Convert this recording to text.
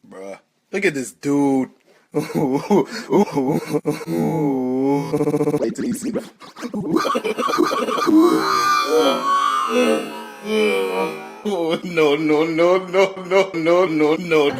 Bruh. Look at this dude. Wait till you see the. No, no, no, no, no, no, no, no.